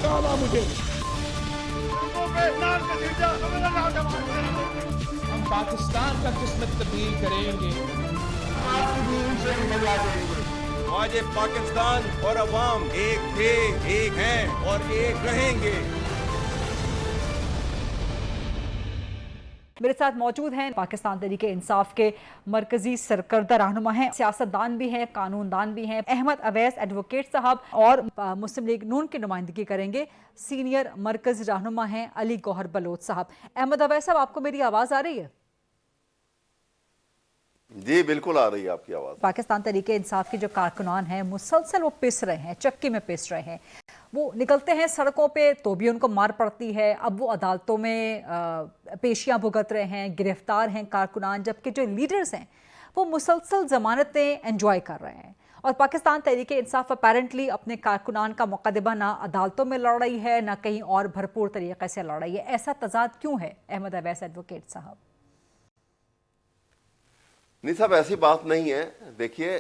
निकाला मुझे। हम पाकिस्तान का किस्मत तब्दील करेंगे। आज ये पाकिस्तान और अवाम एक थे, एक हैं और एक रहेंगे। मेरे साथ मौजूद हैं पाकिस्तान तहरीक इंसाफ के मरकजी सरकर्दा रहनुमा हैं, सियासतदान भी हैं, कानूनदान भी हैं। अहमद अवैस एडवोकेट साहब और मुस्लिम लीग नून की नुमाइंदगी करेंगे सीनियर मरकजी रहनुमा हैं अली गौहर बलोच साहब। अहमद अवैस साहब, आपको मेरी आवाज़ आ रही है? जी बिल्कुल आ रही है आपकी आवाज़। पाकिस्तान तहरीक इंसाफ के जो कारकुनान हैं मुसलसल वो पिस रहे हैं, चक्की में पिस रहे हैं। वो निकलते हैं सड़कों पे तो भी उनको मार पड़ती है। अब वो अदालतों में पेशियां भुगत रहे हैं, गिरफ्तार हैं कारकुनान, जबकि जो लीडर्स हैं वो मुसलसल जमानतें एंजॉय कर रहे हैं। और पाकिस्तान तहरीक इंसाफ अपेरेंटली अपने कारकुनान का मुकदमा ना अदालतों में लड़ रही है ना कहीं और भरपूर तरीके से लड़ रही है। ऐसा तजाद क्यों है अहमद अवैस एडवोकेट साहब? नहीं साहब, ऐसी बात नहीं है। देखिए,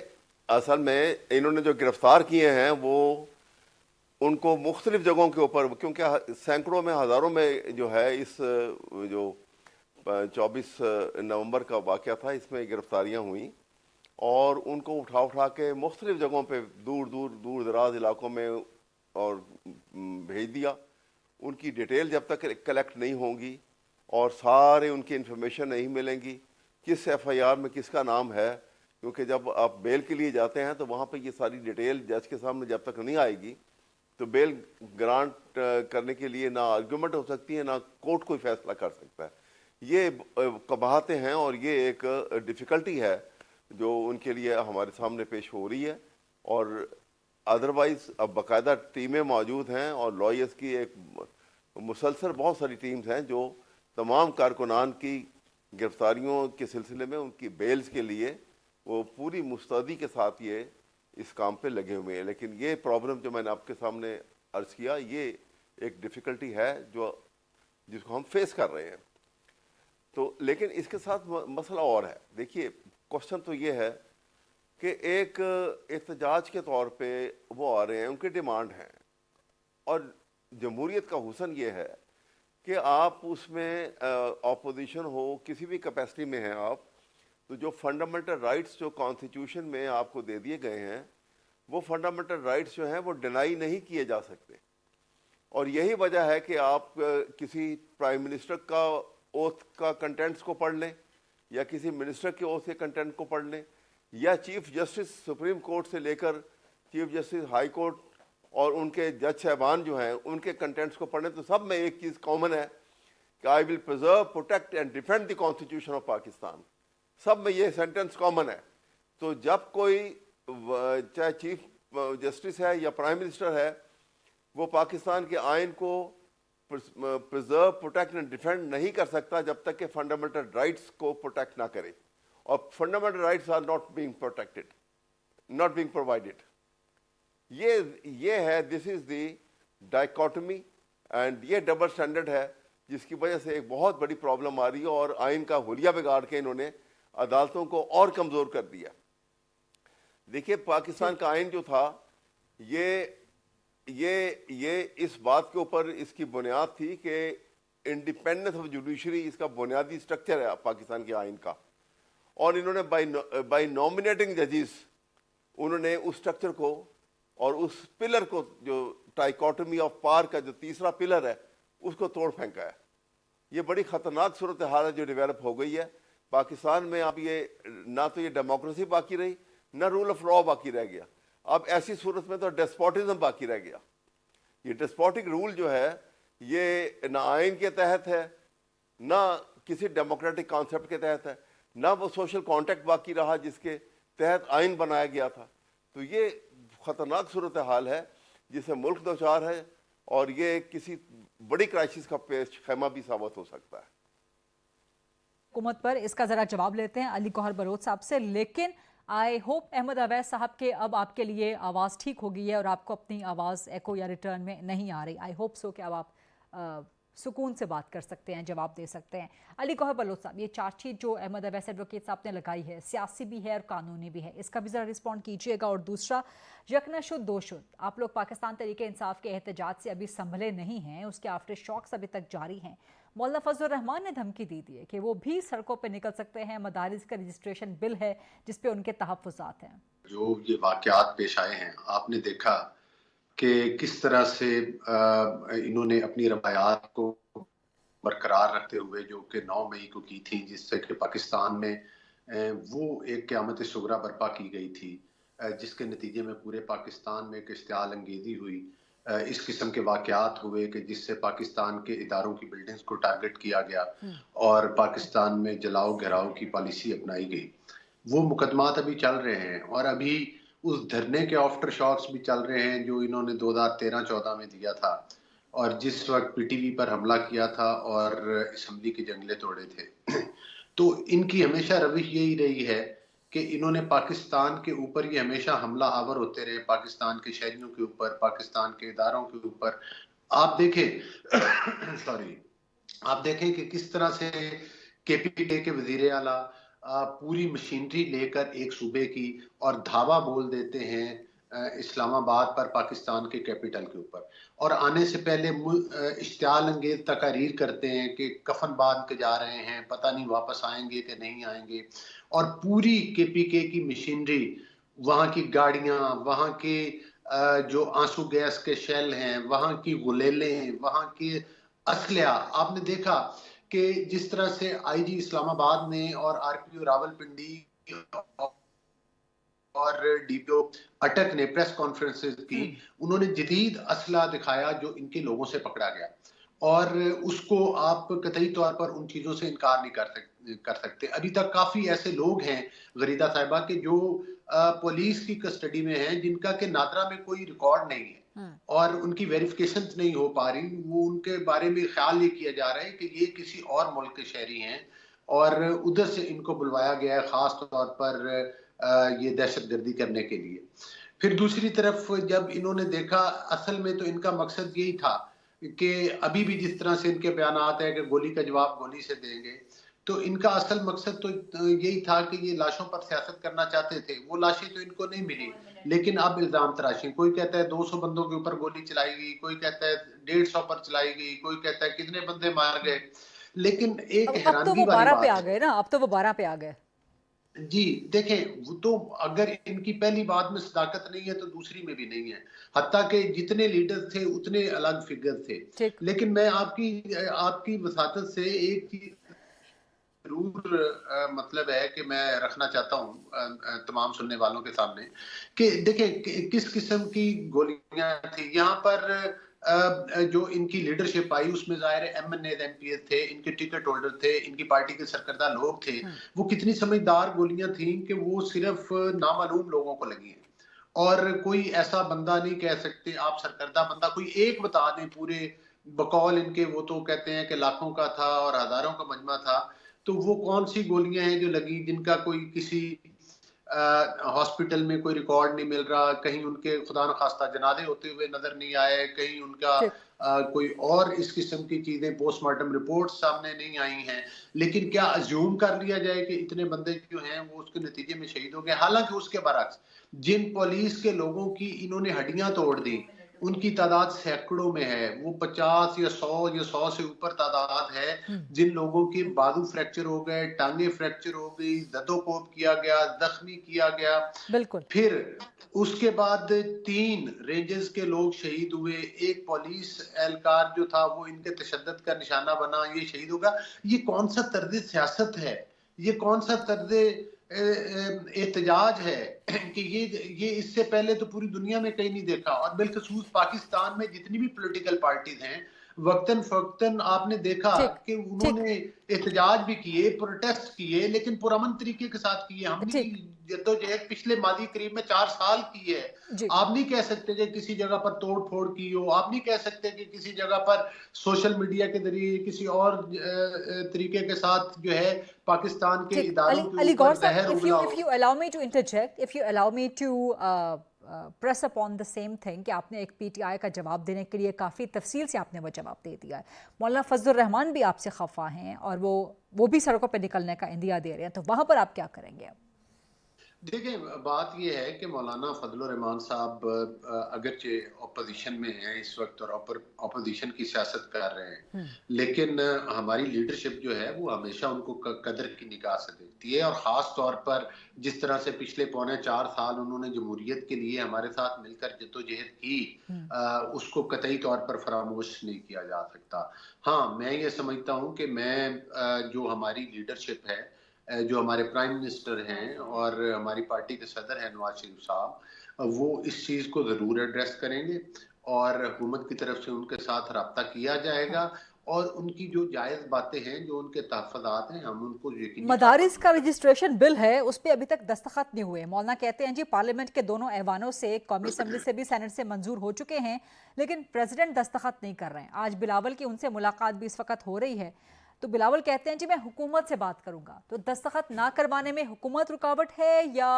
असल में इन्होंने जो गिरफ्तार किए हैं वो उनको मुख्तलिफ जगहों के ऊपर, क्योंकि सैकड़ों में हज़ारों में जो है इस जो 24 नवंबर का वाक़या था इसमें गिरफ्तारियां हुई और उनको उठा उठा के मुख्तलिफ जगहों पे दूर दराज इलाकों में और भेज दिया। उनकी डिटेल जब तक कलेक्ट नहीं होंगी और सारे उनकी इन्फॉर्मेशन नहीं मिलेंगी किस एफआईआर में किसका नाम है, क्योंकि जब आप बेल के लिए जाते हैं तो वहाँ पे ये सारी डिटेल जज के सामने जब तक नहीं आएगी तो बेल ग्रांट करने के लिए ना आर्गूमेंट हो सकती है ना कोर्ट कोई फैसला कर सकता है। ये कबाहतें हैं और ये एक डिफ़िकल्टी है जो उनके लिए हमारे सामने पेश हो रही है। और अदरवाइज़ अब बाकायदा टीमें मौजूद हैं और लॉयर्स की एक मुसलसल बहुत सारी टीम्स हैं जो तमाम कारकुनान की गिरफ्तारियों के सिलसिले में उनकी बेल्स के लिए वो पूरी मुस्तैदी के साथ ये इस काम पे लगे हुए हैं। लेकिन ये प्रॉब्लम जो मैंने आपके सामने अर्ज़ किया, ये एक डिफ़िकल्टी है जिसको हम फेस कर रहे हैं। तो लेकिन इसके साथ मसला और है। देखिए, क्वेश्चन तो ये है कि एक एहतजाज के तौर पे वो आ रहे हैं, उनकी डिमांड है और जमहूरियत का हुस्न ये है कि आप उसमें ऑपोजिशन हो, किसी भी कैपेसिटी में हैं आप, तो जो फंडामेंटल राइट्स जो कॉन्स्टिट्यूशन में आपको दे दिए गए हैं वो फंडामेंटल राइट्स जो हैं वो डिनाई नहीं किए जा सकते। और यही वजह है कि आप किसी प्राइम मिनिस्टर का ओथ का कंटेंट्स को पढ़ लें या किसी मिनिस्टर के ओथ के कंटेंट को पढ़ लें या चीफ जस्टिस सुप्रीम कोर्ट से लेकर चीफ जस्टिस हाई कोर्ट और उनके जज साहबान जो हैं उनके कंटेंट्स को पढ़ें, तो सब में एक चीज़ कॉमन है कि I will preserve, protect and defend the constitution of Pakistan. सब में ये सेंटेंस कॉमन है। तो जब कोई चाहे चीफ जस्टिस है या प्राइम मिनिस्टर है वो पाकिस्तान के आइन को प्रिजर्व, प्रोटेक्ट एंड डिफेंड नहीं कर सकता जब तक कि फंडामेंटल राइट्स को प्रोटेक्ट ना करे। और fundamental rights are not being protected, not being provided. ये है, this is the dichotomy and ये डबल स्टैंडर्ड है जिसकी वजह से एक बहुत बड़ी प्रॉब्लम आ रही है और आइन का हुलिया बिगाड़ के इन्होंने अदालतों को और कमज़ोर कर दिया। देखिए, पाकिस्तान का आइन जो था ये इस बात के ऊपर इसकी बुनियाद थी कि इंडिपेंडेंस ऑफ जुडिशरी इसका बुनियादी स्ट्रक्चर है पाकिस्तान के आइन का। और इन्होंने बाय नॉमिनेटिंग जजेस उन्होंने उस स्ट्रक्चर को और उस पिलर को, जो डाइकोटमी ऑफ पावर का जो तीसरा पिलर है, उसको तोड़ फेंका है। ये बड़ी ख़तरनाक सूरत हाल है जो डेवलप हो गई है पाकिस्तान में। अब ये ना तो ये डेमोक्रेसी बाकी रही ना रूल ऑफ लॉ बाकी रह गया। अब ऐसी सूरत में तो डेस्पोटिज्म बाकी रह गया। ये डेस्पोटिक रूल जो है ये ना आइन के तहत है ना किसी डेमोक्रेटिक कॉन्सेप्ट के तहत है, ना वो सोशल कॉन्ट्रैक्ट बाकी रहा जिसके तहत आइन बनाया गया था। तो ये ख़तरनाक सूरत हाल है जिससे मुल्क दोचार है और ये किसी बड़ी क्राइसिस का पेश खैमा भी साबित हो सकता है। हुकूमत पर इसका ज़रा जवाब लेते हैं अली गौहर बलोच साहब से। लेकिन आई होप अहमद अवैस साहब के अब आपके लिए आवाज़ ठीक हो गई है और आपको अपनी आवाज़ एको या रिटर्न में नहीं आ रही। आई होप सो कि अब आप सुकून से बात कर सकते हैं, जवाब दे सकते हैं। अली गौहर बलोच साहब, ये चार्जशीट जो अहमद अवैस एडवोकेट साहब ने लगाई है, सियासी भी है और कानूनी भी है, इसका भी ज़रा रिस्पॉन्ड कीजिएगा। और दूसरा, यकनशुद दोशुद, आप लोग पाकिस्तान तहरीक इंसाफ के एहतजाज से अभी संभले नहीं हैं, उसके आफ्टर शॉक्स अभी तक जारी हैं। मौलाना फजलुर रहमान ने धमकी दी थी कि वो भी सड़कों पर निकल सकते हैं, मदारिस का रजिस्ट्रेशन बिल है जिस पे उनके तहफ़्फ़ुज़ात हैं। जो ये वाक़यात पेश आए हैं, आपने देखा कि किस तरह से इन्होंने अपनी रवायात को बरकरार रखते हुए जो कि 9 मई को की थी, जिससे कि पाकिस्तान में वो एक क़यामत सुगरा बर्पा की गई थी, जिसके नतीजे में पूरे पाकिस्तान में एक इश्तिआल अंगेज़ी हुई, इस किस्म के वाक़यात हुए कि जिससे पाकिस्तान के इदारों की बिल्डिंग्स को टारगेट किया गया और पाकिस्तान में जलाओ घिराओ की पॉलिसी अपनाई गई। वो मुकदमात अभी चल रहे हैं और अभी उस धरने के आफ्टर शॉक्स भी चल रहे हैं जो इन्होंने 2013-14 में दिया था, और जिस वक्त पीटीवी पर हमला किया था और असम्बली के जंगले तोड़े थे। तो इनकी हमेशा रविश यही रही है कि इन्होंने पाकिस्तान के ऊपर ये हमेशा हमला आवर होते रहे, पाकिस्तान के शहरियों के ऊपर, पाकिस्तान के इदारों के ऊपर। आप देखें सॉरी आप देखें कि किस तरह से केपीके के वजीर आला पूरी मशीनरी लेकर एक सूबे की और धावा बोल देते हैं इस्लामाबाद पर, पाकिस्तान के कैपिटल के ऊपर, और आने से पहले इश्तिआल अंगेज तकारीर करते हैं कि कफन बांध के जा रहे हैं, पता नहीं वापस आएंगे कि नहीं आएंगे। और पूरी केपीके की मशीनरी, वहाँ की गाड़ियाँ, वहाँ के जो आंसू गैस के शेल हैं, वहाँ की गुलेलें, वहाँ के असलिया, आपने देखा कि जिस तरह से आईजी इस्लामाबाद ने और आरपीओ रावलपिंडी और डीपीओ अटक ने प्रेस कॉन्फ्रेंसेस की, उन्होंने जदीद असला दिखाया जो इनके लोगों से पकड़ा गया, और उसको आप कतई तौर पर उन चीज़ों से इनकार नहीं कर सकते। अभी तक काफ़ी ऐसे लोग हैं गरीदा साहिबा के जो पुलिस की कस्टडी में हैं, जिनका के नादरा में कोई रिकॉर्ड नहीं है और उनकी वेरिफिकेशन नहीं हो पा रही। वो उनके बारे में ख्याल ये किया जा रहा है कि ये किसी और मुल्क के शहरी हैं और उधर से इनको बुलवाया गया है ख़ास तौर पर ये दहशतगर्दी करने के लिए। फिर दूसरी तरफ जब इन्होंने देखा, असल में तो इनका मकसद यही था कि अभी भी जिस तरह से इनके बयानात है कि गोली का जवाब गोली से देंगे, तो इनका असल मकसद तो यही था कि ये लाशों पर सियासत करना चाहते थे। वो लाशें तो इनको नहीं मिली, लेकिन अब इल्जाम तराशी, कोई कहता है 200 बंदों के ऊपर गोली चलाई गई, कोई कहता है 150 पर चलाई गई, कोई कहता है कितने बंदे मार गए। लेकिन एक अब तो वो 12 पे आ गए ना, अब तो वो 12 पे आ गए। जी देखें, वो तो अगर इनकी पहली बात में सदाकत नहीं है तो दूसरी में भी नहीं है। हत्ता के जितने लीडर थे उतने अलग फिगर थे। लेकिन मैं आपकी वसातत से एक चीज जरूर मतलब है कि मैं रखना चाहता हूँ तमाम सुनने वालों के सामने कि देखें किस किस्म की गोलियां थी यहाँ पर। जो इनकी लीडरशिप आई उसमें जाहिर है एमएनए एमपीए थे, इनके टिकट होल्डर थे, इनकी पार्टी के सरकर्दा लोग थे। वो कितनी समझदार गोलियां थी कि वो सिर्फ नामालूम लोगों को लगी हैं और कोई ऐसा बंदा नहीं कह सकते आप सरकर्दा बंदा कोई एक बता दें पूरे बकौल इनके, वो तो कहते हैं कि लाखों का था और हजारों का मजमा था। तो वो कौन सी गोलियां हैं जो लगी जिनका कोई किसी हॉस्पिटल में कोई रिकॉर्ड नहीं मिल रहा, कहीं उनके खुदा न खास्ता जनाजे होते हुए नजर नहीं आए, कहीं उनका कोई और इस किस्म की चीजें पोस्टमार्टम रिपोर्ट सामने नहीं आई हैं। लेकिन क्या अज्यूम कर लिया जाए कि इतने बंदे जो हैं वो उसके नतीजे में शहीद हो गए? हालांकि उसके बरक्स जिन पुलिस के लोगों की इन्होंने हड्डियां तोड़ दी उनकी तादाद सैकड़ों में है। वो 50 या 100 से ऊपर तादाद है जिन लोगों के बाजू फ्रैक्चर हो गए, टांगे फ्रैक्चर हो गई, जदोकोब किया गया, जख्मी किया गया। बिल्कुल। फिर उसके बाद 3 रेंजर्स के लोग शहीद हुए, एक पुलिस एहलकार जो था वो इनके तशद्दुद का निशाना बना, ये शहीद होगा। ये कौन सा तर्ज सियासत है? ये कौन सा तर्ज एहतजाज है कि ये इससे पहले तो पूरी दुनिया में कहीं नहीं देखा। और बिलखसूस पाकिस्तान में जितनी भी पॉलिटिकल पार्टीज हैं वक्तन फक्तन आपने देखा कि उन्होंने एहतजाज भी किए, प्रोटेस्ट किए, लेकिन पुरअमन तरीके के साथ किए। हमने जद्दोजहद पिछले मादी करीब में 4 साल की है। आप नहीं कह सकते कि किसी जगह पर तोड़ फोड़ की हो, आप नहीं कह सकते कि किसी जगह पर सोशल मीडिया के जरिए किसी और तरीके के साथ जो है पाकिस्तान के इदारों के ऊपर जहर उगला हो। If you allow me to interject, if you allow me to press upon the same thing कि आपने एक पीटीआई का जवाब देने के लिए काफ़ी तफसील से आपने वो जवाब दे दिया है। मौलाना फजलुर रहमान भी आपसे खफा हैं और वो भी सड़कों पर निकलने का इंदिया दे रहे हैं, तो वहाँ पर आप क्या करेंगे अब? देखिए, बात ये है कि मौलाना फजलुर रहमान साहब अगरचे अपोजिशन में हैं इस वक्त और अपोजिशन की सियासत कर रहे हैं, लेकिन हमारी लीडरशिप जो है वो हमेशा उनको कदर की निगाह से देखती है, और ख़ास तौर पर जिस तरह से पिछले 3.25 साल उन्होंने जमहूरियत के लिए हमारे साथ मिलकर जद्दोजहद की, उसको कतई तौर पर फरामोश नहीं किया जा सकता। हाँ, मैं ये समझता हूँ कि जो हमारी लीडरशिप है, जो हमारे प्राइम मिनिस्टर हैं और हमारी पार्टी के सदर हैं नवाज शरीफ साहब, वो इस चीज़ को ज़रूर एड्रेस करेंगे और हुकूमत की तरफ से उनके साथ रब्ता किया जाएगा, और उनकी जो जायज़ बातें हैं, जो उनके तहफ़्फ़ुज़ात हैं, हम उनको यकीनी। मदारिस का रजिस्ट्रेशन बिल है, उस पर अभी तक दस्तखत नहीं हुए। मौलाना कहते हैं जी पार्लियामेंट के दोनों ऐवानों से, कौमी असम्बली से भी, सेनेट से मंजूर हो चुके हैं, लेकिन प्रेसिडेंट दस्तखत नहीं कर रहे हैं। आज बिलावल की उनसे मुलाकात भी इस वक्त हो रही है, तो बिलावल कहते हैं जी मैं हुकूमत से बात करूंगा। तो दस्तखत ना करवाने में हुकूमत रुकावट है या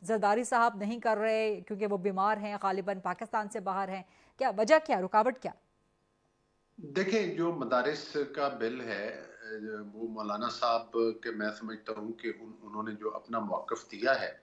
जरदारी साहब नहीं कर रहे क्योंकि वो बीमार हैं, गालिबन पाकिस्तान से बाहर हैं? क्या वजह, क्या रुकावट क्या? देखें, जो मदारिस का बिल है, वो मौलाना साहब के, मैं समझता हूँ कि उन्होंने जो अपना मौक़िफ़ दिया है,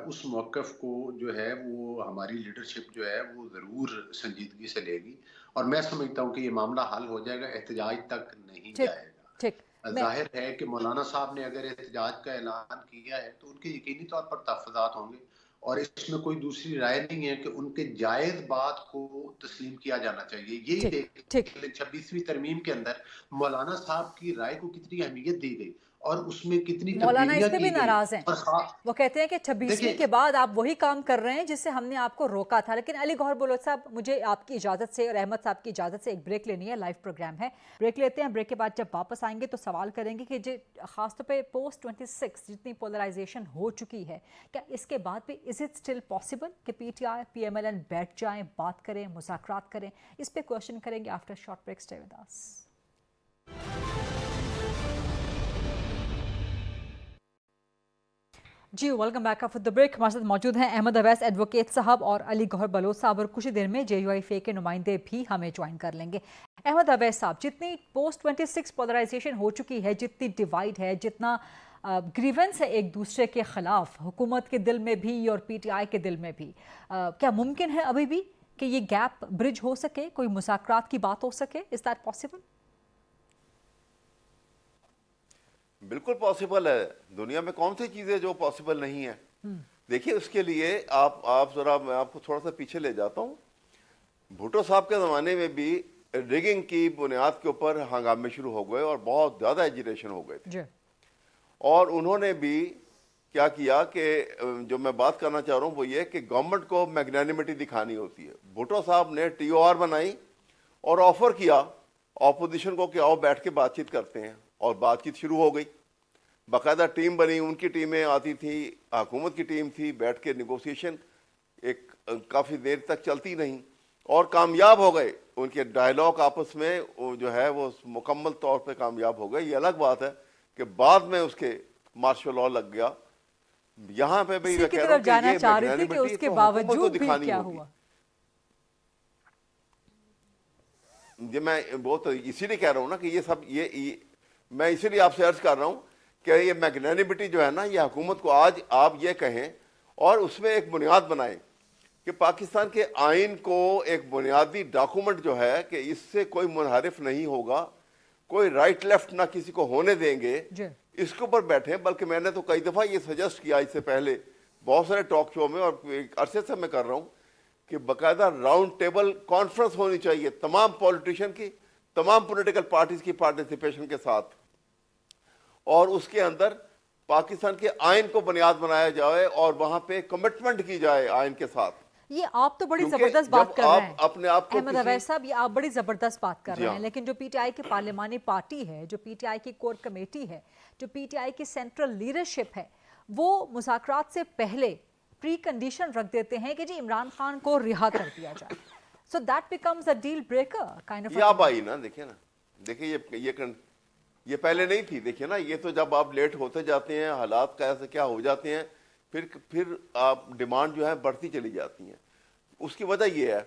उस मौक़िफ़ को जो है वो हमारी लीडरशिप जो है वो ज़रूर संजीदगी से लेगी, और मैं समझता हूँ कि ये मामला हल हो जाएगा, एहतजाज तक नहीं जाएगा। ठीक, जाहिर है कि मौलाना साहब ने अगर एहतजाज का ऐलान किया है तो उनके यकीनी तौर पर तहफ़्फ़ुज़ात होंगे, और इसमें कोई दूसरी राय नहीं है कि उनके जायज़ बात को तस्लीम किया जाना चाहिए। यही देखें 26वीं तरमीम के अंदर मौलाना साहब की राय को कितनी अहमियत दी गई और उसमें कितनी मौलाना इस पे भी तब्दीलियां की नाराज हैं। गई। वो कहते हैं कि 26वीं के बाद आप वही काम कर रहे हैं जिससे हमने आपको रोका था। लेकिन अली गौहर बलोच साहब, मुझे आपकी इजाज़त से और अहमद साहब की इजाज़त से एक ब्रेक लेनी है, लाइव प्रोग्राम है, ब्रेक लेते हैं। ब्रेक के बाद जब वापस आएंगे तो सवाल करेंगे कि जो खासतौर पे पोस्ट 26 जितनी पोलराइजेशन हो चुकी है, क्या इसके बाद भी इज इट स्टिल पॉसिबल कि पीटीआई PMLN बैठ जाएं, बात करें, मुज़ाकरात करें? इस पे क्वेश्चन करेंगे after short break. Stay with us. जी welcome back after the break. हमारे साथ मौजूद हैं अहमद अवैस एडवोकेट साहब और अली गौहर बलोच साहब, और कुछ ही देर में JUIFA के नुमाइंदे भी हमें ज्वाइन कर लेंगे। अहमद अवैस साहब, जितनी पोस्ट 26 पोलराइजेशन हो चुकी है, जितनी डिवाइड है, जितना ग्रीवेंस है एक दूसरे के खिलाफ, हुकूमत के दिल में भी और PTI के दिल में भी, क्या मुमकिन है अभी भी कि ये गैप ब्रिज हो सके, कोई मुज़ाकरात की बात हो सके? Is that possible? बिल्कुल पॉसिबल है। दुनिया में कौन सी चीज़ें जो पॉसिबल नहीं है? देखिए, उसके लिए आप जरा, मैं आपको थोड़ा सा पीछे ले जाता हूँ। भुट्टो साहब के ज़माने में भी रिगिंग की बुनियाद के ऊपर हंगामे शुरू हो गए और बहुत ज़्यादा एजिटेशन हो गए थे, और उन्होंने भी क्या किया कि जो मैं बात करना चाह रहा हूँ वो ये कि गवर्नमेंट को मैग्नानिमिटी दिखानी होती है। भुट्टो साहब ने TOR बनाई और ऑफर किया ऑपोजिशन को कि आओ बैठ के बातचीत करते हैं, और बातचीत शुरू हो गई। बाकायदा टीम बनी, उनकी टीमें आती थी, हुकूमत की टीम थी, बैठ के निगोसिएशन एक काफ़ी देर तक चलती नहीं, और कामयाब हो गए। उनके डायलॉग आपस में वो जो है वो मुकम्मल तौर पे कामयाब हो गए। ये अलग बात है कि बाद में उसके मार्शल लॉ लग गया। यहाँ पे भी मैं कह रहा हूँ कि ये चाह रही थी कि उसके बावजूद भी क्या हुआ? ये मैं बहुत इसीलिए कह रहा हूँ ना कि ये सब मैं इसीलिए आपसे अर्ज कर रहा हूँ कि ये मैग्नानिमिटी जो है ना, ये हुकूमत को आज आप ये कहें और उसमें एक बुनियाद बनाएं कि पाकिस्तान के आइन को एक बुनियादी डॉक्यूमेंट जो है कि इससे कोई मुनहरिफ नहीं होगा, कोई राइट लेफ्ट ना किसी को होने देंगे, इसके ऊपर बैठे। बल्कि मैंने तो कई दफ़ा ये सजेस्ट किया इससे पहले बहुत सारे टॉक शो में, और एक अरसे से मैं कर रहा हूँ कि बाकायदा राउंड टेबल कॉन्फ्रेंस होनी चाहिए तमाम पॉलिटिशियन की, तमाम पॉलिटिकल पार्टीज की पार्टिसिपेशन के साथ, और उसके अंदर पाकिस्तान के आइन को बुनियाद बनाया जाए और वहां पे कमिटमेंट की जाए आइन के साथ। ये आप तो बड़ी जबरदस्त बात कर रहे हैं अपने आप को अहमद अवैस साहब, ये आप बड़ी जबरदस्त बात कर रहे हैं, लेकिन जो PTI की पार्लियामानी पार्टी है, जो PTI की कोर कमेटी है, जो PTI की सेंट्रल लीडरशिप है, वो मुज़ाकरात से पहले प्री कंडीशन रख देते हैं कि जी इमरान खान को रिहा कर दिया जाए। So that becomes a deal breaker kind of. अब आई ना, देखिए ये पहले नहीं थी। देखिए ना, ये तो जब आप लेट होते जाते हैं, हालात कैसे क्या हो जाते हैं फिर आप डिमांड जो है बढ़ती चली जाती हैं। उसकी वजह ये है,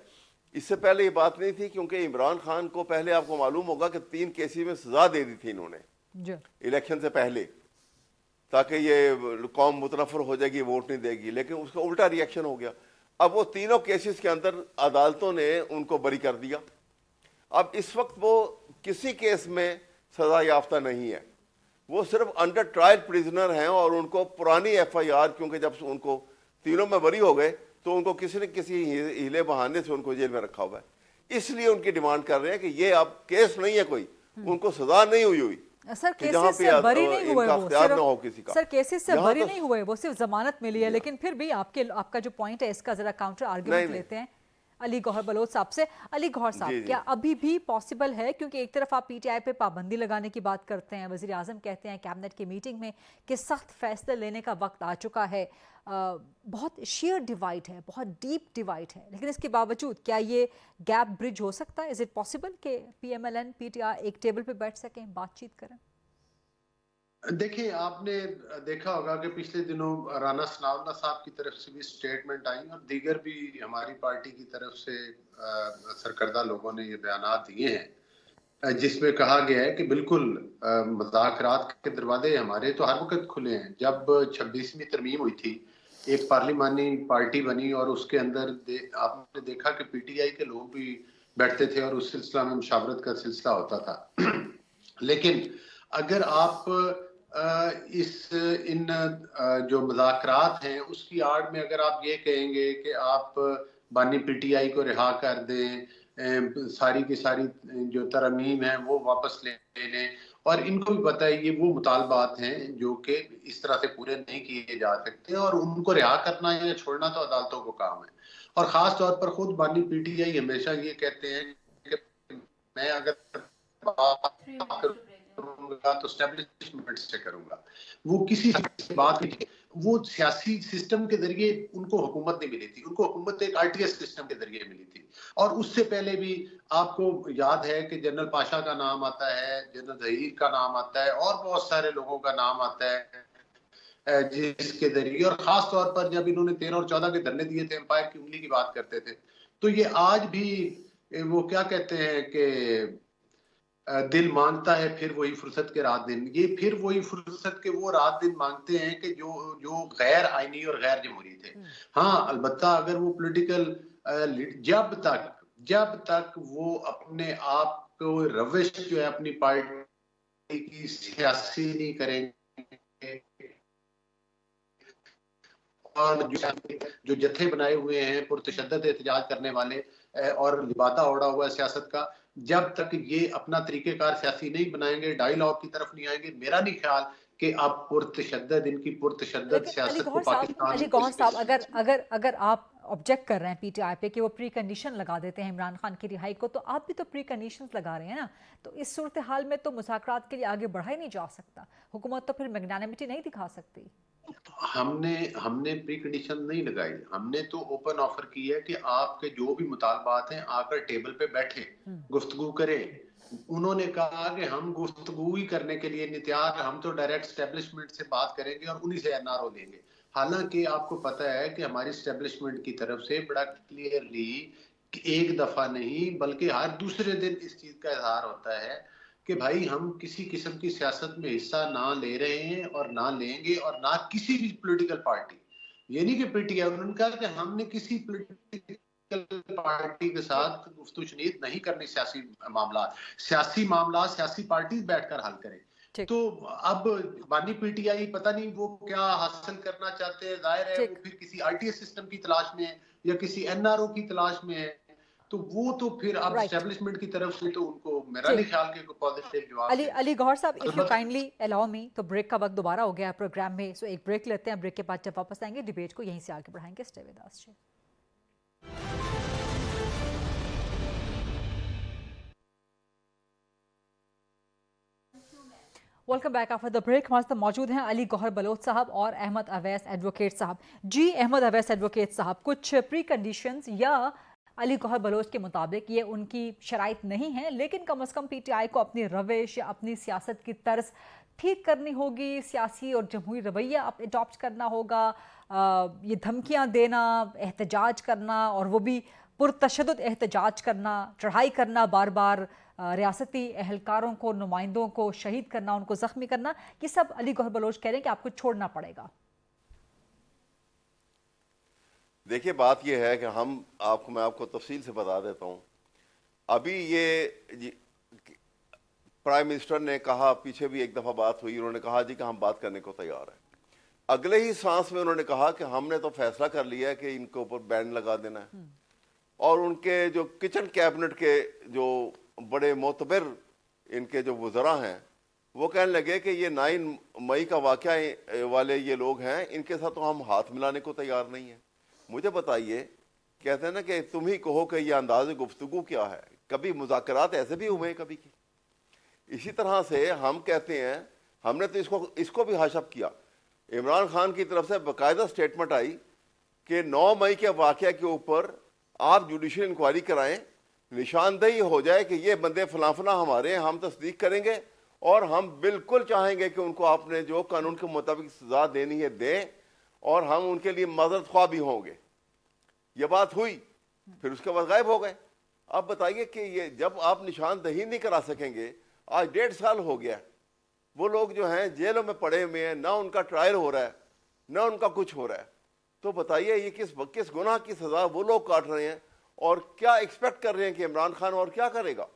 इससे पहले ये बात नहीं थी, क्योंकि इमरान खान को पहले आपको मालूम होगा कि 3 केसेस में सजा दे दी थी इन्होंने इलेक्शन से पहले, ताकि ये कौम मुतनफर हो जाएगी, वोट नहीं देगी, लेकिन उसका उल्टा रिएक्शन हो गया। अब वो तीनों केसेस के अंदर अदालतों ने उनको बरी कर दिया। अब इस वक्त वो किसी केस में सजा याफ्ता नहीं है, वो सिर्फ अंडर ट्रायल प्रिजनर हैं, और उनको पुरानी FIR, क्योंकि जब उनको तीनों में बरी हो गए तो उनको किसी न किसी हीले बहाने से उनको जेल में रखा हुआ है। इसलिए उनकी डिमांड कर रहे हैं कि ये अब केस नहीं है कोई, उनको सजा नहीं हुई सर, केसेस से बरी नहीं हुए वो, ना हो किसी का। सर केसेस से बरी नहीं हुए वो, सिर्फ जमानत मिली है। लेकिन फिर भी आपका जो पॉइंट है इसका जरा काउंटर आर्गुमेंट लेते हैं अली गौहर बलोच साहब से। अली गौहर साहब, क्या अभी भी पॉसिबल है, क्योंकि एक तरफ आप PTI पे पाबंदी लगाने की बात करते हैं, वज़ीर आज़म कहते हैं कैबिनेट की मीटिंग में कि सख्त फैसले लेने का वक्त आ चुका है, बहुत शेयर डिवाइड है, बहुत डीप डिवाइड है, लेकिन इसके बावजूद क्या ये गैप ब्रिज हो सकता है? इज इट पॉसिबल कि PMLN PTI एक टेबल पे बैठ सकें, बातचीत करें? देखिए, आपने देखा होगा कि पिछले दिनों राना सनाउल्लाह साहब की तरफ से भी स्टेटमेंट आई और दीगर भी हमारी पार्टी की तरफ से सरकर्दा लोगों ने ये बयानात दिए हैं, जिसमें कहा गया है कि बिल्कुल मुज़ाकरात के दरवाजे हमारे तो हर वक्त खुले हैं। जब 26वीं तरमीम हुई थी, एक पार्लिमानी पार्टी बनी और उसके अंदर आपने देखा कि PTI के लोग भी बैठते थे और उस सिलसिला में मुशावरत का सिलसिला होता था। लेकिन अगर आप इन जो मुज़ाकरात हैं उसकी आड़ में अगर आप ये कहेंगे कि आप बानी PTI को रिहा कर दें, सारी की सारी जो तरमीम है वो वापस ले लें, और इनको भी पता है ये वो मुतालबात हैं जो कि इस तरह से पूरे नहीं किए जा सकते, और उनको रिहा करना या छोड़ना तो अदालतों को काम है। और ख़ास तौर पर खुद बानी PTI हमेशा ये कहते हैं कि मैं अगर करूंगा तो एस्टेब्लिशमेंट से करूंगा, वो किसी बात नहीं, वो सियासी सिस्टम के जरिए उनको हुकूमत नहीं मिली थी, उनको हुकूमत एक RTS सिस्टम के जरिए मिली थी। और उससे पहले भी आपको याद है कि जनरल पाशा का नाम आता है, जनरल ज़हीर का नाम आता है, और बहुत सारे लोगों का नाम आता है जिसके जरिए, और खास तौर पर जब इन्होंने 13 और 14 के धरने दिए थे, एम्पायर की उंगली की बात करते थे, तो ये आज भी वो क्या कहते हैं कि दिल मांगता है फिर वही फुर्सत के रात दिन, ये फिर वही फुर्सत के वो रात दिन मांगते हैं कि जो गैर आईनी और गैर जमहूरी थे। हाँ, अलबत्ता अगर वो पॉलिटिकल जब तक वो अपने आप को रविश जो है अपनी पार्टी की सियासी नहीं करेंगे, और जो जत्थे बनाए हुए हैं पुरतशद्दद एहतजाज करने वाले और लिबादा ओढ़ा हुआ सियासत का, जब तक ये अपना तरीकेकार सियासी नहीं बनाएंगे, डायलॉग की तरफ नहीं आएंगे, मेरा नहीं ख्याल कि आप पुरतशद्दद इनकी पुरतशद्दद सियासत को पाकिस्तान। अली गौहर साहब, अगर आप ऑब्जेक्ट कर रहे हैं PTI पे कि वो प्री कंडीशन लगा देते हैं इमरान खान की रिहाई को, तो आप भी तो प्री कंडीशन लगा रहे हैं ना, तो इस सूरत हाल में तो मुज़ाकरात के लिए आगे बढ़ा ही नहीं जा सकता, हुकूमत तो फिर मैग्नानिमिटी नहीं दिखा सकती। हमने प्री कंडीशन नहीं लगाई, हमने तो ओपन ऑफर की है कि आपके जो भी मुतालबात हैं आकर टेबल पे बैठे, गुफ्तगू करें। उन्होंने कहा कि हम गुफ्तगू ही करने के लिए नहीं तैयार, हम तो डायरेक्ट एस्टेब्लिशमेंट से बात करेंगे और उन्हीं से NRO लेंगे। हालांकि आपको पता है कि हमारी एस्टेब्लिशमेंट की तरफ से बड़ा क्लियरली एक दफा नहीं बल्कि हर दूसरे दिन इस चीज का इजहार होता है कि भाई हम किसी किस्म की सियासत में हिस्सा ना ले रहे हैं और ना लेंगे, और ना किसी भी पॉलिटिकल पार्टी, ये नहीं कि PTI, उन्होंने कहा कि हमने किसी पॉलिटिकल पार्टी के साथ गुफ्तगू नहीं करनी, सियासी मामला सियासी पार्टी बैठकर हल करें। तो अब बानी PTI पता नहीं वो क्या हासिल करना चाहते हैं, जाहिर है वो फिर किसी RTS सिस्टम की तलाश में है या किसी NRO की तलाश में है, तो वो तो फिर अब एस्टेब्लिशमेंट की तरफ से तो उनको मेरा नहीं ख्याल कि कोई पॉजिटिव जवाब। अली गौहर साहब, if you kindly allow me, तो ब्रेक का वक्त दोबारा हो गया प्रोग्राम में, सो एक ब्रेक लेते हैं, ब्रेक के बाद जब वापस आएंगे डिबेट को यहीं से आगे बढ़ाएंगे। Stay with us. Welcome back after the break. हमारे साथ मौजूद हैं अली गौहर बलोच साहब और अहमद अवैस एडवोकेट साहब। जी अहमद अवैस एडवोकेट साहब, कुछ प्री कंडीशंस या अली गौहर बलोच के मुताबिक ये उनकी शराइत नहीं है, लेकिन कम अज़ कम PTI को अपनी रविश या अपनी सियासत की तर्ज ठीक करनी होगी, सियासी और जमहूरी रवैया अडॉप्ट करना होगा, ये धमकियां देना, एहतजाज करना, और वो भी पुरतशद्दुद एहतजाज करना, चढ़ाई करना, बार बार रियासती एहलकारों को, नुमाइंदों को शहीद करना, उनको ज़ख्मी करना, ये सब अली गौहर बलोच कह रहे हैं कि आपको छोड़ना पड़ेगा। देखिए, बात यह है कि मैं आपको तफसील से बता देता हूँ। अभी ये प्राइम मिनिस्टर ने कहा, पीछे भी एक दफ़ा बात हुई, उन्होंने कहा जी कि हम बात करने को तैयार हैं। अगले ही सांस में उन्होंने कहा कि हमने तो फैसला कर लिया है कि इनके ऊपर बैन लगा देना है। और उनके जो किचन कैबिनेट के जो बड़े मोतबर इनके जो वज़रा हैं, वो कहने लगे कि ये 9 मई का वाक़या वाले ये लोग हैं, इनके साथ तो हम हाथ मिलाने को तैयार नहीं हैं। मुझे बताइए, कहते हैं ना कि तुम ही कहो कि ये अंदाज़ गुफ्तगू क्या है। कभी मुज़ाकरात ऐसे भी हुए हैं कभी की। इसी तरह से हम कहते हैं, हमने तो इसको भी हाशब किया। इमरान खान की तरफ से बाकायदा स्टेटमेंट आई कि 9 मई के वाक़या के ऊपर आप जुडिशल इंक्वायरी कराएं, निशानदेही हो जाए कि ये बंदे फलां फलां हमारे हैं, हम तस्दीक करेंगे और हम बिल्कुल चाहेंगे कि उनको आपने जो कानून के मुताबिक सजा देनी है दें, और हम उनके लिए मदद ख्वाह भी होंगे। ये बात हुई, फिर उसके बाद गायब हो गए। अब बताइए कि ये जब आप निशानदेही नहीं करा सकेंगे, आज 1.5 साल हो गया, वो लोग जो हैं जेलों में पड़े हुए हैं, ना उनका ट्रायल हो रहा है, ना उनका कुछ हो रहा है। तो बताइए ये किस गुनाह की सज़ा वो लोग काट रहे हैं, और क्या एक्सपेक्ट कर रहे हैं कि इमरान खान और क्या करेगा।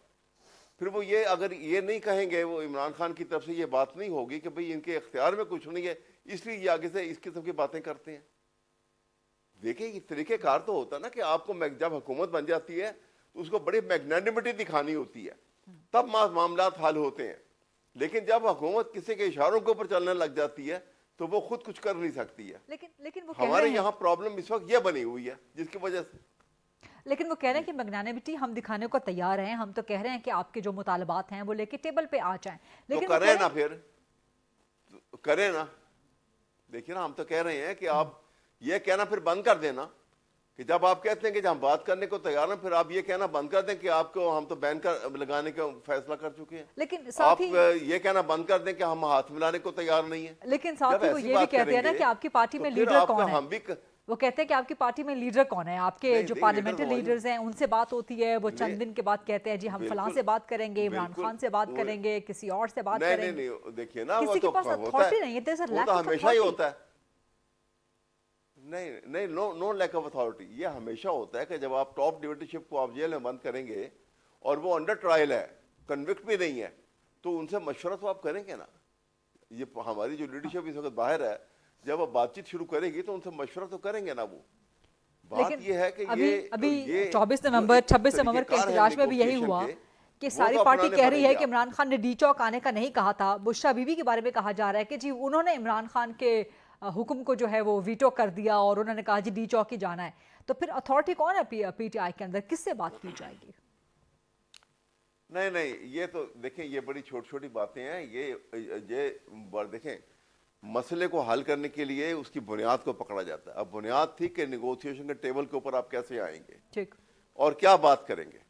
फिर वो ये अगर ये नहीं कहेंगे, वो इमरान खान की तरफ से ये बात नहीं होगी कि भाई इनके इख्तियार में कुछ नहीं है, इसलिए ये आगे से इस किस्म की बातें करते हैं। देखिए, ये तरीक़ेकार तो होता है ना कि आपको जब हुकूमत बन जाती है तो उसको बड़ी मैग्नेनिमिटी दिखानी होती है, तब मामला हल होते हैं। लेकिन जब हुकूमत किसी के इशारों के ऊपर चलने लग जाती है तो वो खुद कुछ कर नहीं सकती है। लेकिन वो हमारे यहाँ प्रॉब्लम इस वक्त ये बनी हुई है, जिसकी वजह से। लेकिन वो कह रहे हैं कि मैग्नानिमिटी हम दिखाने को तैयार हैं, हम तो कह रहे हैं कि आपके जो मुतालबात हैं वो लेके टेबल पे आ जाएं। लेकिन तो करें ना, फिर करें ना। देखिए ना, हम तो कह रहे हैं कि आप ये कहना फिर बंद कर देना कि जब आप कहते हैं कि हम बात करने को तैयार हैं, फिर आप ये कहना बंद कर दें कि आपको हम तो बैन कर लगाने का फैसला कर चुके हैं। लेकिन आप ये कहना बंद कर दें कि हम हाथ मिलाने को तैयार नहीं है। लेकिन साथ ही वो ये भी कहते हैं ना कि आपकी पार्टी में लीडर कौन है। वो कहते हैं कि आपकी पार्टी में लीडर कौन है, आपके जो पार्लियामेंट्री लीडर्स हैं उनसे बात होती है, वो चंद दिन के बाद कहते हैं जी हम फलां से बात करेंगे, इमरान खान से बात करेंगे, किसी और से बात करेंगे। नहीं, देखिए ना, किसी के पास अथॉरिटी नहीं है, वो तो हमेशा ही होता है। नहीं, नो लैक ऑफ अथॉरिटी। ये हमेशा होता है कि जब आप टॉप डिप्यूटीशिप को आप जेल में बंद करेंगे और वो अंडर ट्रायल है, कन्विक्ट भी नहीं है, तो उनसे मशवरा तो आप करेंगे ना। ये हमारी जो लीडरशिप इस वक्त बाहर है, जब आप बातचीत शुरू करेगी तो उनसे मशवरा तो करेंगे ना। वो बात ये है कि अभी 24 नवंबर 26 नवंबर के इजलास में भी यही हुआ कि सारी पार्टी कह रही है कि इमरान खान ने डी चौक आने का नहीं कहा था। बुशरा बीबी के बारे में कहा जा रहा है कि जी उन्होंने इमरान खान के हुक्म को जो है वो वीटो कर दिया और उन्होंने कहा जी डी चौक ही जाना है। तो फिर अथॉरिटी कौन है पीटीआई के अंदर, किससे बात की जाएगी? नहीं, ये तो देखें, ये बड़ी छोटी छोटी बातें हैं। ये देखें, मसले को हल करने के लिए उसकी बुनियाद को पकड़ा जाता है। अब बुनियाद थी कि नेगोशिएशन के टेबल के ऊपर आप कैसे आएंगे, ठीक, और क्या बात करेंगे।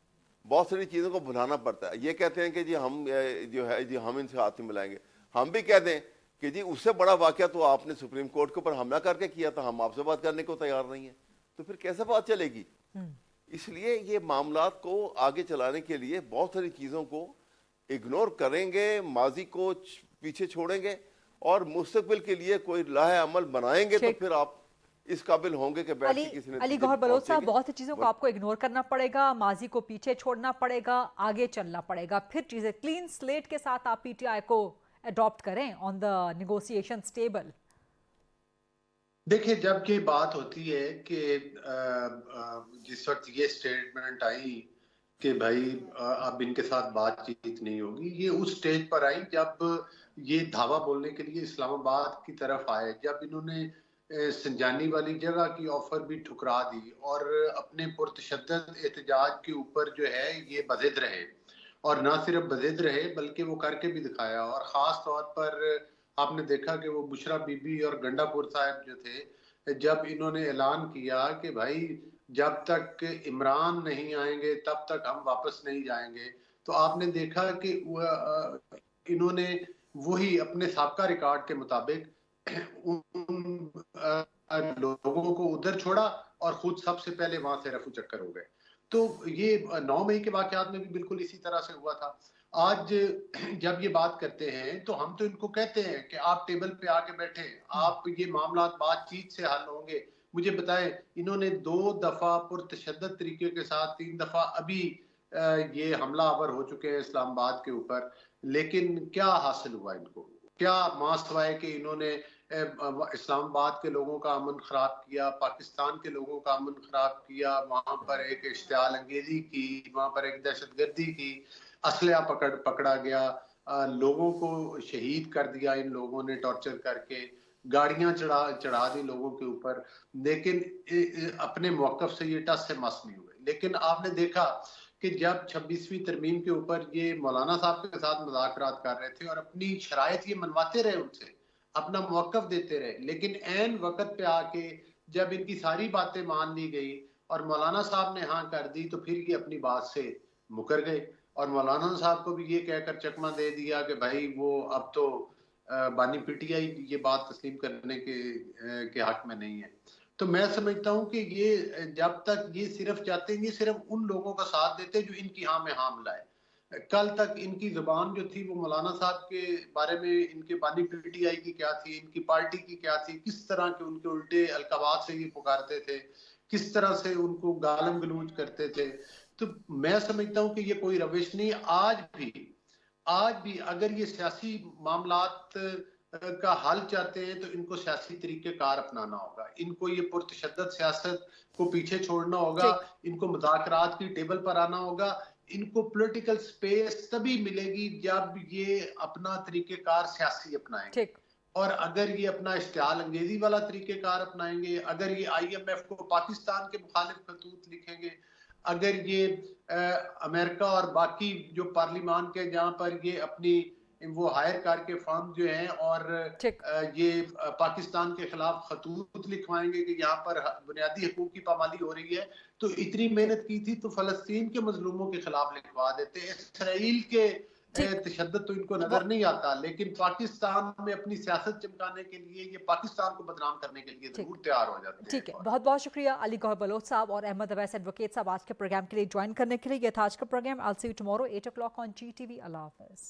बहुत सारी चीज़ों को भुलाना पड़ता है। ये कहते हैं कि जी हम जो है जी हम इनसे हाथ मिलाएंगे। हम भी कह दें कि जी उससे बड़ा वाकया तो आपने सुप्रीम कोर्ट के ऊपर हमला करके किया था, हम आपसे बात करने को तैयार नहीं है, तो फिर कैसे बात चलेगी। इसलिए ये मामलात को आगे चलाने के लिए बहुत सारी चीज़ों को इग्नोर करेंगे, माजी को पीछे छोड़ेंगे और मुस्तकबिल के लिए कोई लाहे अमल बनाएंगे, तो फिर आप इस काबिल होंगे कि बैठ के किसी ने। अली गौहर बलोच साहब, बहुत सी चीज़ों को आपको इग्नोर करना पड़ेगा, माजी को पीछे छोड़ना पड़ेगा, आगे चलना पड़ेगा, फिर चीज़ें क्लीन स्लेट के साथ आप पीटीआई को अडॉप्ट करें ऑन द नेगोशिएशन टेबल। देखिए, जब ये बात होती है कि जिस वक्त ये स्टेटमेंट आई कि भाई अब इनके साथ बातचीत नहीं होगी, ये उस स्टेज पर आई जब ये धावा बोलने के लिए इस्लामाबाद की तरफ आए, जब इन्होंने संजानी वाली जगह की ऑफर भी ठुकरा दी और अपने पुरतशद्दद एहतजाज के ऊपर जो है ये बज़िद रहे, और ना सिर्फ बज़िद रहे बल्कि वो करके भी दिखाया। और ख़ास तौर पर आपने देखा कि वो बुशरा बीबी और गंडापुर साहब जो थे, जब इन्होंने ऐलान किया कि भाई जब तक इमरान नहीं आएंगे तब तक हम वापस नहीं जाएंगे, तो आपने देखा कि इन्होंने वही अपने साबका रिकॉर्ड के मुताबिक लोगों को उधर छोड़ा और खुद सबसे पहले वहां से रफू चक्कर हो गए। तो ये 9 मई के वाकयात में भी बिल्कुल इसी तरह से हुआ था। आज जब ये बात करते हैं तो हम तो इनको कहते हैं कि आप टेबल पे आके बैठे, आप ये मामला बातचीत से हल होंगे। मुझे बताएं, इन्होंने 2 दफा पुरतशद्दद तरीके के साथ, 3 दफा अभी ये हमला आवर हो चुके हैं इस्लामाबाद के ऊपर, लेकिन क्या हासिल हुआ इनको? क्या मासवाए कि इन्होंने इस्लामाबाद के लोगों का अमन खराब किया, पाकिस्तान के लोगों का अमन खराब किया, वहां पर एक इश्तियाल अंगेजी की, वहां पर एक दहशतगर्दी की, असलहा पकड़ा गया, लोगों को शहीद कर दिया इन लोगों ने टॉर्चर करके, गाड़ियां चढ़ा दी लोगों के ऊपर, लेकिन अपने मौकफ से ये टस से मस नहीं हुए। लेकिन आपने देखा कि जब 26वीं तरमीम के ऊपर ये मौलाना साहब के साथ मुज़ाकरात कर रहे थे और अपनी शराइत ये मनवाते रहे उनसे, अपना मौकफ देते रहे, लेकिन ऐन वक्त पे आके जब इनकी सारी बातें मान ली गई और मौलाना साहब ने हाँ कर दी, तो फिर ये अपनी बात से मुकर गए और मौलाना साहब को भी ये कहकर चकमा दे दिया कि भाई वो अब तो बानी पीटीआई ये बात तस्लीम करने के हक में नहीं है। तो मैं समझता हूँ कि ये जब तक ये सिर्फ चाहते हैं, ये सिर्फ उन लोगों का साथ देते जो इनकी हाँ में हाँ मिलाए। कल तक इनकी जुबान जो थी वो मौलाना साहब के बारे में, इनके बानी पीटीआई की क्या थी, इनकी पार्टी की क्या थी, किस तरह के उनके उल्टे अलकाबात से ये पुकारते थे, किस तरह से उनको गालम गलूज करते थे। तो मैं समझता हूँ कि ये कोई रविश नहीं। आज भी अगर ये सियासी मामलात का हल चाहते हैं तो इनको सियासी तरीके कार अपनाना होगा, इनको ये पुरतशद्दद सियासत को पीछे छोड़ना होगा, इनको मुज़ाकरात की टेबल पर आना होगा। इनको पॉलिटिकल स्पेस तभी मिलेगी जब ये अपना तरीकेकार सियासी अपनाएंगे। और अगर ये अपना इश्तियाल अंगेजी वाला तरीकेकार अपनाएंगे, अगर ये IMF को पाकिस्तान के मुखालिफ खतूत लिखेंगे, अगर ये अमेरिका और बाकी जो पार्लिमान के जहां पर ये अपनी वो हायर करके फर्म जो हैं और ये पाकिस्तान के खिलाफ खतूत लिखवाएंगे कि यहाँ पर बुनियादी हकूक की पामाली हो रही है, तो इतनी मेहनत की थी तो फलस्तीन के मजलूमों के खिलाफ लिखवा देते। इसराइल के तशद्दुद तो इनको नजर नहीं आता, लेकिन पाकिस्तान में अपनी सियासत चमकाने के लिए, ये पाकिस्तान को बदनाम करने के लिए जरूर तैयार हो जाते हैं। ठीक है, बहुत बहुत शुक्रिया अली गौहर बलोच साहब और अहमद अवैस एडवोकेट साहब आज के प्रोग्राम के लिए ज्वाइन करने के लिए। ये था आज का programme. I'll see you tomorrow 8 o'clock on GTV। अल्लाह हाफिज।